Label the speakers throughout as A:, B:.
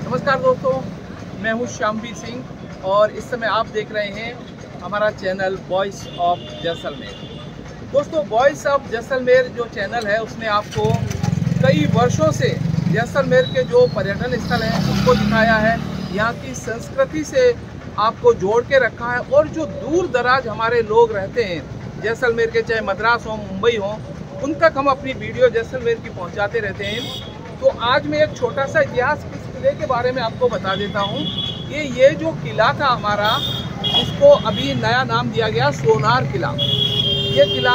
A: नमस्कार दोस्तों, मैं हूं श्यामवीर सिंह और इस समय आप देख रहे हैं हमारा चैनल वॉइस ऑफ जैसलमेर। दोस्तों, वॉइस ऑफ जैसलमेर जो चैनल है उसने आपको कई वर्षों से जैसलमेर के जो पर्यटन स्थल हैं उनको दिखाया है, यहाँ की संस्कृति से आपको जोड़ के रखा है और जो दूर दराज हमारे लोग रहते हैं जैसलमेर के, चाहे मद्रास हो, मुंबई हो, उन तक हम अपनी वीडियो जैसलमेर की पहुँचाते रहते हैं। तो आज मैं एक छोटा सा इतिहास इस किले के बारे में आपको बता देता हूँ कि ये जो किला था हमारा, इसको अभी नया नाम दिया गया सोनार किला। ये किला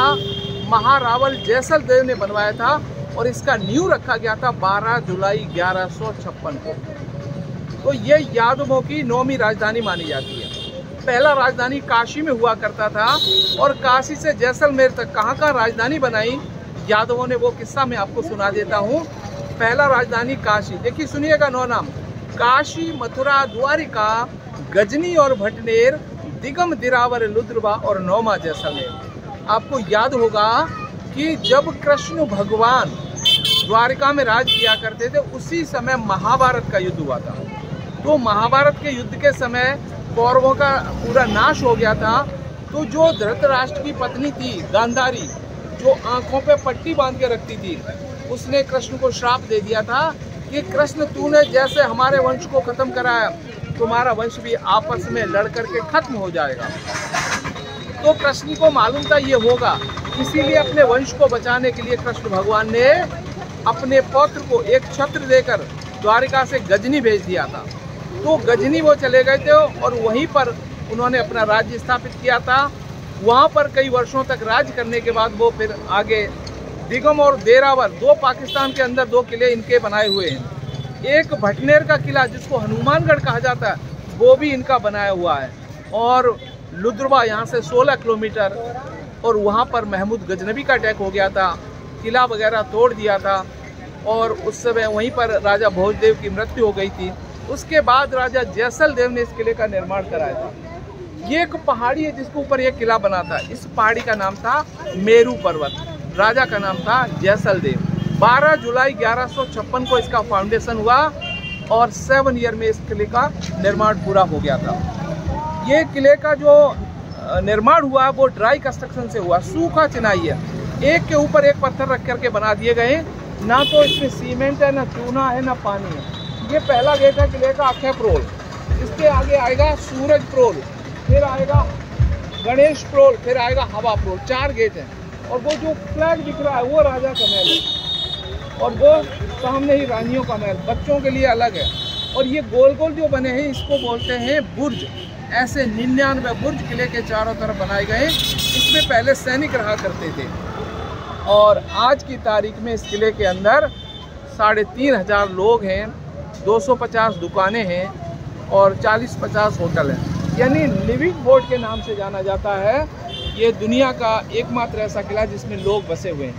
A: महारावल जैसल देव ने बनवाया था और इसका नींव रखा गया था 12 जुलाई 1156 को। तो ये यादवों की 9वीं राजधानी मानी जाती है। पहला राजधानी काशी में हुआ करता था और काशी से जैसलमेर तक कहाँ कहाँ राजधानी बनाई यादवों ने, वो किस्सा मैं आपको सुना देता हूँ। पहला राजधानी काशी, देखिए सुनिएगा 9 नाम: काशी, मथुरा, द्वारिका, गजनी और भटनेर, दिगम, दिरावर, लुद्रवा और नौमा जैसलमेर। आपको याद होगा कि जब कृष्ण भगवान द्वारिका में राज किया करते थे उसी समय महाभारत का युद्ध हुआ था। तो महाभारत के युद्ध के समय कौरवों का पूरा नाश हो गया था। तो जो धृतराष्ट्र की पत्नी थी गांधारी, जो आंखों पे पट्टी बांध के रखती थी, उसने कृष्ण को श्राप दे दिया था कि कृष्ण, तूने जैसे हमारे वंश को खत्म कराया, तुम्हारा वंश भी आपस में लड़ करके खत्म हो जाएगा। तो कृष्ण को मालूम था ये होगा, इसीलिए अपने वंश को बचाने के लिए कृष्ण भगवान ने अपने पौत्र को एक छत्र देकर द्वारिका से गजनी भेज दिया था। तो गजनी वो चले गए थे और वहीं पर उन्होंने अपना राज्य स्थापित किया था। वहाँ पर कई वर्षों तक राज करने के बाद वो फिर आगे दिगम और देरावर, 2 पाकिस्तान के अंदर 2 किले इनके बनाए हुए हैं। एक भटनेर का किला जिसको हनुमानगढ़ कहा जाता है, वो भी इनका बनाया हुआ है। और लुद्रवा यहाँ से 16 किलोमीटर, और वहाँ पर महमूद गजनबी का अटैक हो गया था, किला वगैरह तोड़ दिया था और उस समय वहीं पर राजा भोजदेव की मृत्यु हो गई थी। उसके बाद राजा जैसल देव ने इस किले का निर्माण कराया था। ये एक पहाड़ी है जिसके ऊपर यह किला बना था। इस पहाड़ी का नाम था मेरू पर्वत, राजा का नाम था जैसल देव। 12 जुलाई 1156 को इसका फाउंडेशन हुआ और 7 ईयर में इस किले का निर्माण पूरा हो गया था। ये किले का जो निर्माण हुआ वो ड्राई कंस्ट्रक्शन से हुआ, सूखा चिनाई है, एक के ऊपर एक पत्थर रख करके बना दिए गए। ना तो इसमें सीमेंट है, ना चूना है, ना पानी है। ये पहला गेट है किले का अक्षय प्रोल, इसके आगे आएगा सूरज प्रोल, फिर आएगा गणेश प्रोल, फिर आएगा हवा प्रोल। 4 गेट हैं। और वो जो फ्लैग दिख रहा है वो राजा का महल है और वो सामने ही रानियों का महल, बच्चों के लिए अलग है। और ये गोल गोल जो बने हैं इसको बोलते हैं बुर्ज। ऐसे 99 बुर्ज किले के चारों तरफ बनाए गए। इसमें पहले सैनिक रहा करते थे और आज की तारीख में इस किले के अंदर 3500 लोग हैं, 250 दुकानें हैं और 40-50 होटल हैं। यानी लिविंग बोर्ड के नाम से जाना जाता है। ये दुनिया का एकमात्र ऐसा किला जिसमें लोग बसे हुए हैं।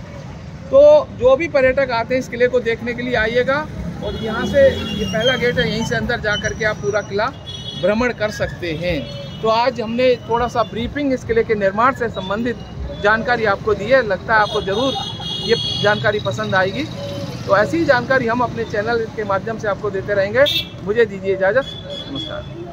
A: तो जो भी पर्यटक आते हैं इस किले को देखने के लिए आइएगा और यहाँ से, ये पहला गेट है, यहीं से अंदर जा कर के आप पूरा किला भ्रमण कर सकते हैं। तो आज हमने थोड़ा सा ब्रीफिंग इस किले के निर्माण से संबंधित जानकारी आपको दी है। लगता है आपको ज़रूर ये जानकारी पसंद आएगी। तो ऐसी ही जानकारी हम अपने चैनल के माध्यम से आपको देते रहेंगे। मुझे दीजिए इजाज़त। नमस्कार।